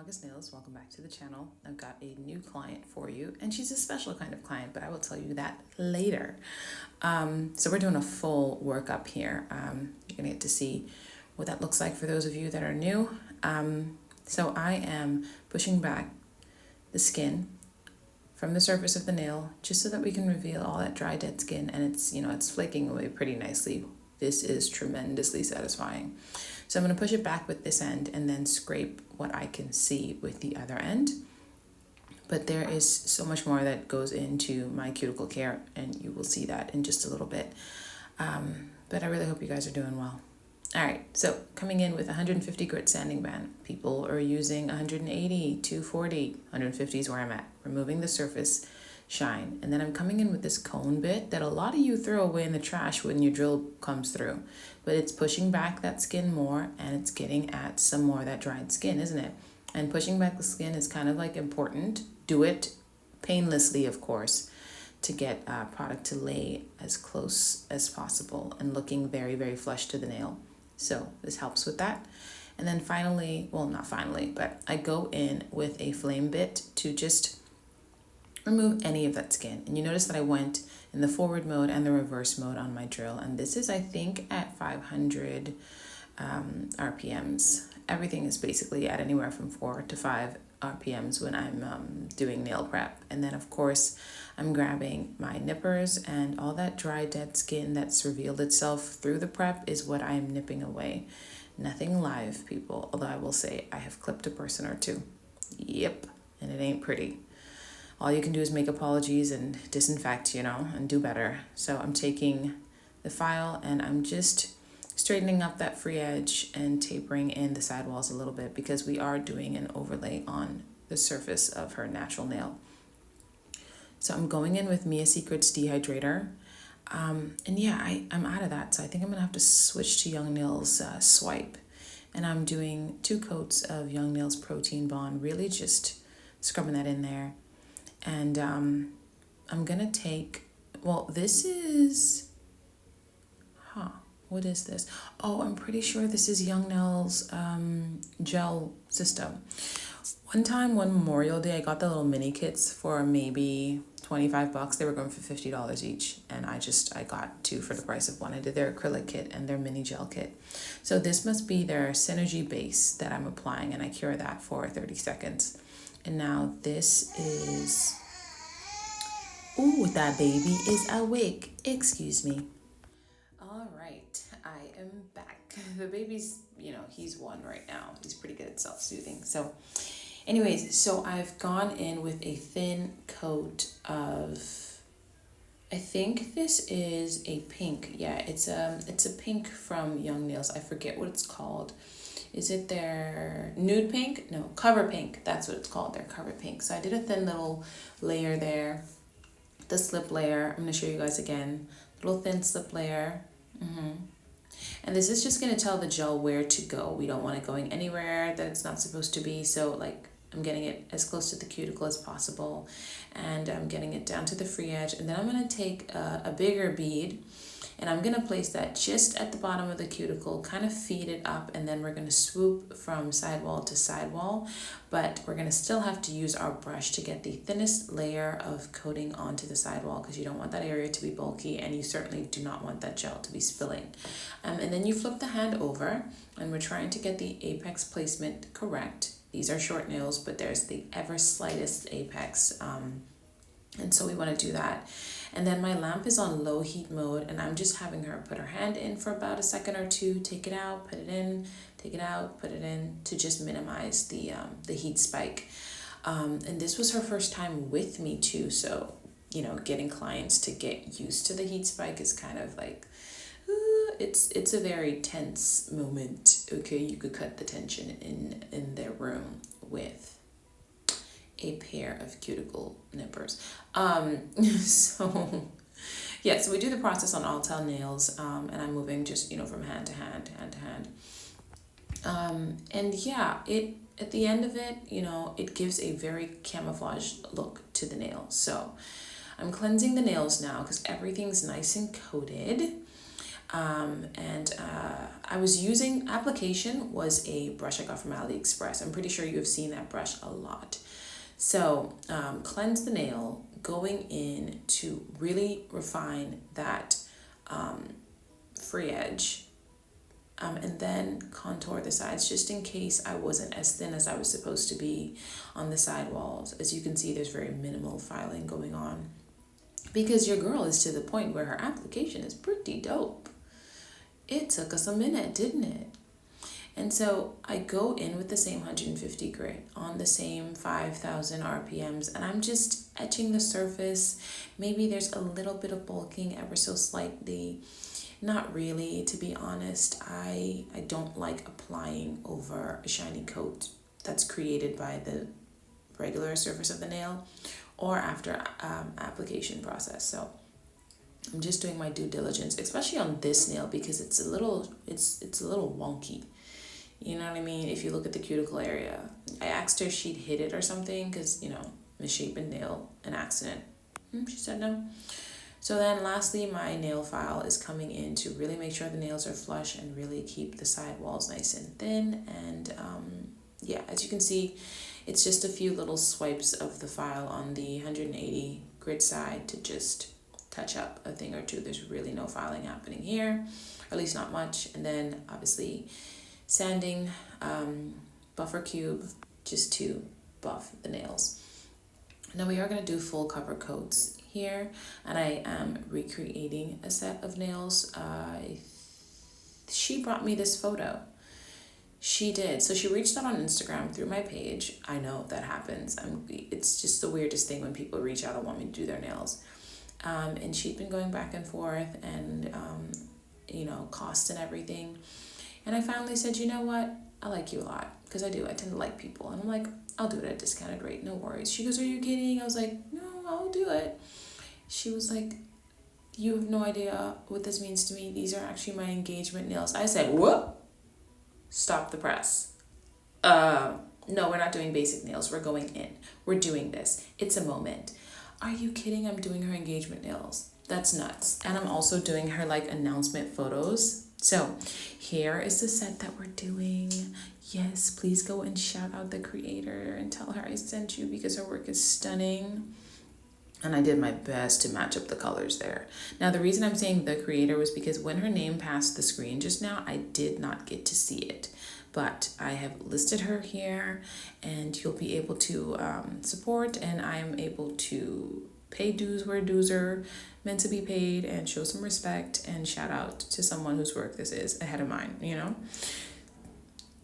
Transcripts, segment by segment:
DAnaugustnails, welcome back to the channel. I've got a new client for you, and she's a special kind of client, but I will tell you that later. So we're doing a full workup here. You're gonna get to see what that looks like for those of you that are new. So I am pushing back the skin from the surface of the nail just so that we can reveal all that dry dead skin, and it's flaking away pretty nicely. This is tremendously satisfying. So I'm going to push it back with this end and then scrape what I can see with the other end. But there is so much more that goes into my cuticle care, and you will see that in just a little bit. But I really hope you guys are doing well. All right, so coming in with 150 grit sanding band. People are using 180, 240, 150 is where I'm at. Removing the surface shine. And then I'm coming in with this cone bit that a lot of you throw away in the trash when your drill comes through. But it's pushing back that skin more, and it's getting at some more of that dried skin, isn't it? And pushing back the skin is kind of like important. Do it painlessly, of course, to get product to lay as close as possible and looking very, very flush to the nail. So this helps with that. And then finally, well, not finally, but I go in with a flame bit to just remove any of that skin. And you notice that I went in the forward mode and the reverse mode on my drill. And this is, I think, at 500 RPMs. Everything is basically at anywhere from 4 to 5 RPMs when I'm doing nail prep. And then, of course, I'm grabbing my nippers, and all that dry, dead skin that's revealed itself through the prep is what I am nipping away. Nothing live, people. Although I will say I have clipped a person or two. Yep, and it ain't pretty. All you can do is make apologies and disinfect, and do better. So I'm taking the file and I'm just straightening up that free edge and tapering in the sidewalls a little bit, because we are doing an overlay on the surface of her natural nail. So I'm going in with Mia Secret's dehydrator. And yeah, I'm out of that. So I think I'm gonna have to switch to Youngnails Swipe. And I'm doing 2 coats of Youngnails Protein Bond, really just scrubbing that in there. And I'm gonna take, this is, what is this? Oh, I'm pretty sure this is Youngnails gel system. One Memorial Day, I got the little mini kits for maybe 25 bucks. They were going for $50 each. And I got 2 for the price of 1. I did their acrylic kit and their mini gel kit. So this must be their Synergy base that I'm applying, and I cure that for 30 seconds. And now this is, ooh, that baby is awake. Excuse me. All right, I am back. The baby's, he's 1 right now. He's pretty good at self-soothing. So anyways, so I've gone in with a thin coat of, I think this is a pink. Yeah, it's a pink from Youngnails. I forget what it's called. Is it their nude pink? No, cover pink. That's what it's called, their cover pink. So I did a thin little layer there. The slip layer, I'm gonna show you guys again. Little thin slip layer. And this is just gonna tell the gel where to go. We don't want it going anywhere that it's not supposed to be. So I'm getting it as close to the cuticle as possible, and I'm getting it down to the free edge. And then I'm gonna take a bigger bead, and I'm gonna place that just at the bottom of the cuticle, kind of feed it up, and then we're gonna swoop from sidewall to sidewall. But we're gonna still have to use our brush to get the thinnest layer of coating onto the sidewall, because you don't want that area to be bulky, and you certainly do not want that gel to be spilling. And then you flip the hand over, and we're trying to get the apex placement correct. These are short nails, but there's the ever slightest apex. And so we want to do that. And then my lamp is on low heat mode, and I'm just having her put her hand in for about a second or two, take it out, put it in, take it out, put it in, to just minimize the heat spike. And this was her first time with me too. So, getting clients to get used to the heat spike is kind of like, it's a very tense moment. Okay, you could cut the tension in their room with a pair of cuticle nippers. So we do the process on all 10 nails, and I'm moving just, from hand to hand, and yeah, at the end of it, it gives a very camouflaged look to the nails. So I'm cleansing the nails now because everything's nice and coated. I was using, application was a brush I got from AliExpress. I'm pretty sure you have seen that brush a lot. So cleanse the nail, going in to really refine that free edge, and then contour the sides just in case I wasn't as thin as I was supposed to be on the side walls. As you can see, there's very minimal filing going on because your girl is to the point where her application is pretty dope. It took us a minute, didn't it? And so I go in with the same 150 grit on the same 5,000 RPMs, and I'm just etching the surface. Maybe there's a little bit of bulking ever so slightly. Not really, to be honest. I don't like applying over a shiny coat that's created by the regular surface of the nail or after application process. So I'm just doing my due diligence, especially on this nail because it's a little wonky. You know what I mean? If you look at the cuticle area, I asked her if she'd hit it or something because, misshapen nail, an accident. She said no. So then lastly, my nail file is coming in to really make sure the nails are flush and really keep the side walls nice and thin. And yeah, as you can see, it's just a few little swipes of the file on the 180 grit side to just touch up a thing or two. There's really no filing happening here, or at least not much. And then obviously sanding, buffer cube, just to buff the nails. Now we are going to do full cover coats here, and I am recreating a set of nails. She brought me this photo. She did. So she reached out on Instagram through my page. I know that happens. It's just the weirdest thing when people reach out and want me to do their nails. And she'd been going back and forth and, cost and everything. And I finally said, you know what? I like you a lot because I do. I tend to like people. And I'm like, I'll do it at a discounted rate. No worries. She goes, are you kidding? I was like, no, I'll do it. She was like, you have no idea what this means to me. These are actually my engagement nails. I said, whoop, stop the press. No, we're not doing basic nails. We're going in. We're doing this. It's a moment. Are you kidding? I'm doing her engagement nails. That's nuts. And I'm also doing her announcement photos. So here is the set that we're doing. Yes, please go and shout out the creator and tell her I sent you because her work is stunning. And I did my best to match up the colors there. Now, the reason I'm saying the creator was because when her name passed the screen just now, I did not get to see it. But I have listed her here and you'll be able to support, and I am able to pay dues where dues are meant to be paid and show some respect and shout out to someone whose work this is ahead of mine,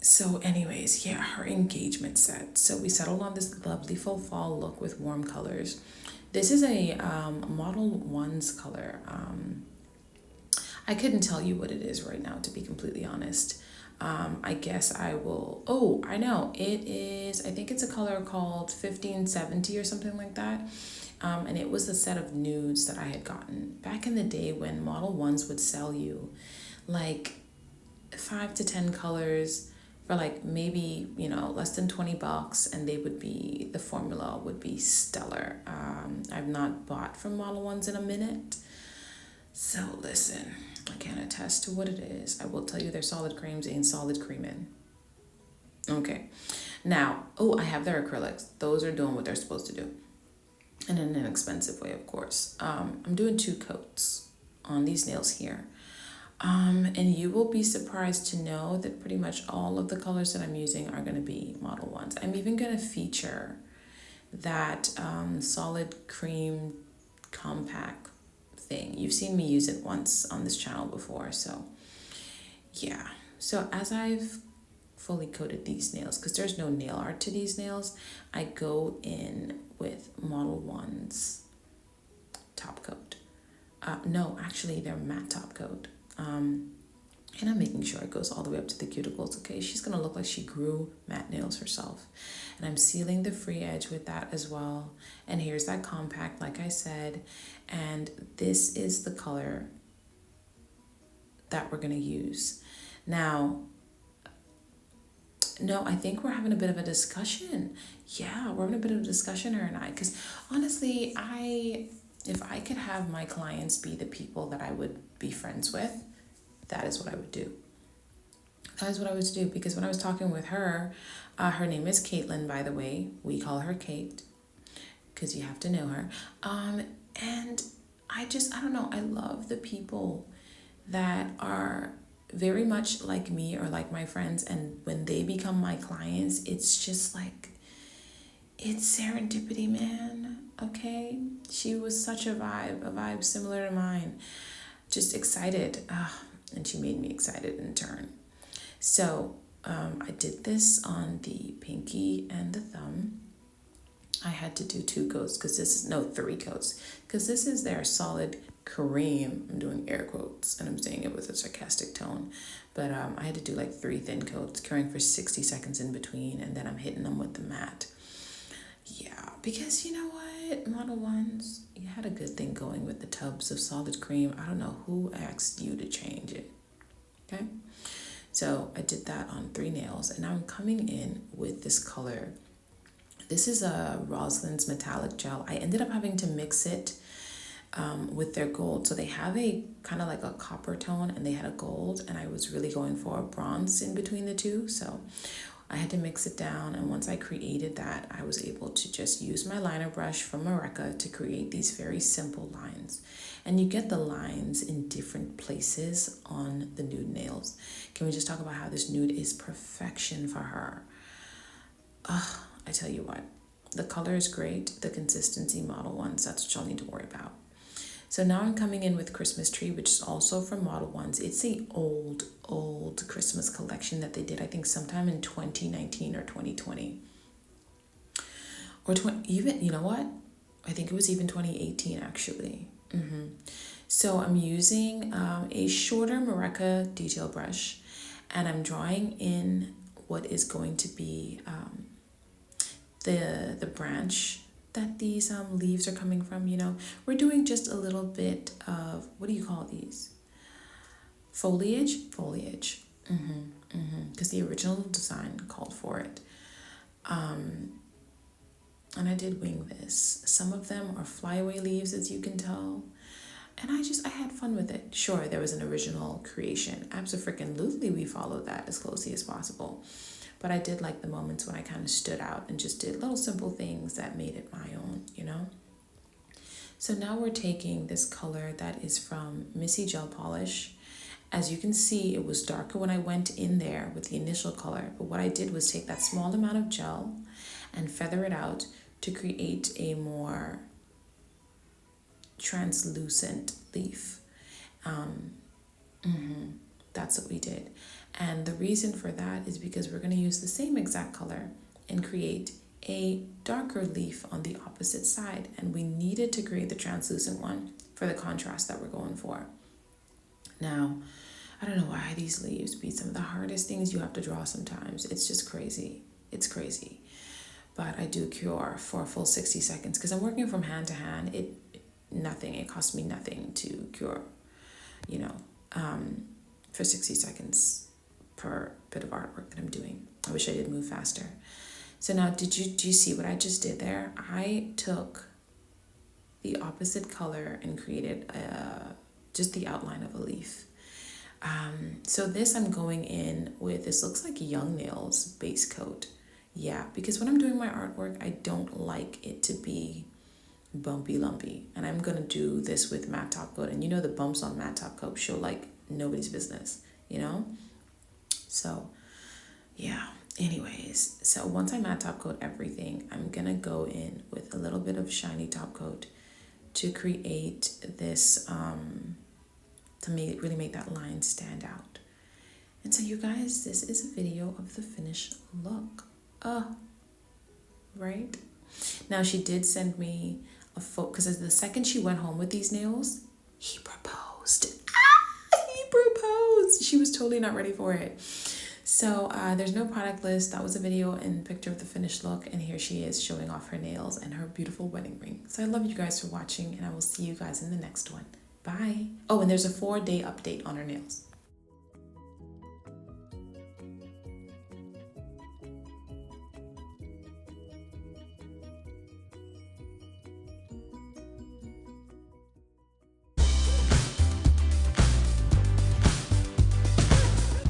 So anyways, yeah, her engagement set. So we settled on this lovely full fall look with warm colors. This is a Model 1's color. I couldn't tell you what it is right now, to be completely honest. I guess I will. Oh, I know. It is, I think it's a color called 1570 or something like that. And it was a set of nudes that I had gotten back in the day when Model 1's would sell you 5 to 10 colors for maybe, less than $20, and the formula would be stellar. I've not bought from Model 1's in a minute. So listen, I can't attest to what it is. I will tell you their solid creams ain't solid creaming. Okay. Now, I have their acrylics. Those are doing what they're supposed to do. In an inexpensive way, of course. I'm doing 2 coats on these nails here. And you will be surprised to know that pretty much all of the colors that I'm using are going to be Model 1's. I'm even going to feature that solid cream compact thing. You've seen me use it once on this channel before, so yeah. So as I've fully coated these nails, because there's no nail art to these nails, I go in with Model 1's top coat. No, actually they're matte top coat. And I'm making sure it goes all the way up to the cuticles, okay? She's gonna look like she grew matte nails herself. And I'm sealing the free edge with that as well. And here's that compact, like I said. And this is the color that we're gonna use. Now, no, I think we're having a bit of a discussion. Yeah, we're having a bit of a discussion, her and I, because honestly, if I could have my clients be the people that I would be friends with, that is what I would do. That is what I was to do, because when I was talking with her, her name is Caitlin, by the way. We call her Kate because you have to know her. And I don't know, I love the people that are very much like me or like my friends. And when they become my clients, it's just like, it's serendipity, man. Okay. She was such a vibe similar to mine. Just excited. And she made me excited in turn. So I did this on the pinky and the thumb. I had to do 2 coats because 3 coats, because this is their solid cream. I'm doing air quotes and I'm saying it with a sarcastic tone, but I had to do like 3 thin coats, curing for 60 seconds in between, and then I'm hitting them with the matte. Yeah, because you know what, Model 1s, you had a good thing going with the tubs of solid cream. I don't know who asked you to change it. Okay, so I did that on 3 nails, and now I'm coming in with this color. This is a Rosalind's metallic gel. I ended up having to mix it with their gold. So they have a kind of like a copper tone and they had a gold, and I was really going for a bronze in between the two. So I had to mix it down, and once I created that, I was able to just use my liner brush from Mareka to create these very simple lines. And you get the lines in different places on the nude nails. Can we just talk about how this nude is perfection for her? I tell you what, the color is great. The consistency, Model 1s, that's what y'all need to worry about. So now I'm coming in with Christmas Tree, which is also from Model 1s. It's the old Christmas collection that they did, I think sometime in 2019 or 2020. Or even, you know what? I think it was even 2018 actually. So I'm using a shorter Mareka detail brush, and I'm drawing in what is going to be the branch that these leaves are coming from. You know, we're doing just a little bit of, what do you call these? Foliage. Because the original design called for it. And I did wing this. Some of them are flyaway leaves, as you can tell. And I had fun with it. Sure, there was an original creation. Abso-freaking-lutely, we followed that as closely as possible. But I did like the moments when I kind of stood out and just did little simple things that made it my own, you know? So now we're taking this color that is from Missy Gel Polish. As you can see, it was darker when I went in there with the initial color. But what I did was take that small amount of gel and feather it out to create a more translucent leaf. That's what we did. And the reason for that is because we're going to use the same exact color and create a darker leaf on the opposite side. And we needed to create the translucent one for the contrast that we're going for. Now, I don't know why these leaves be some of the hardest things you have to draw sometimes. It's just crazy. It's crazy. But I do cure for a full 60 seconds because I'm working from hand to hand. It costs me nothing to cure, you know, for 60 seconds per bit of artwork that I'm doing. I wish I did move faster. So now, do you see what I just did there? I took the opposite color and created just the outline of a leaf. So this I'm going in with, this looks like Youngnails base coat. Yeah, because when I'm doing my artwork, I don't like it to be bumpy lumpy. And I'm going to do this with matte top coat. And you know the bumps on matte top coat show like nobody's business, you know? So, yeah. Anyways, so once I matte top coat everything, I'm going to go in with a little bit of shiny top coat to create this, to really make that line stand out. And so you guys, this is a video of the finished look. Right? Now she did send me a photo, because the second she went home with these nails, he proposed. He proposed. She was totally not ready for it. So there's no product list. That was a video and picture of the finished look. And here she is showing off her nails and her beautiful wedding ring. So I love you guys for watching, and I will see you guys in the next one. Bye. Oh, and there's a 4-day update on her nails.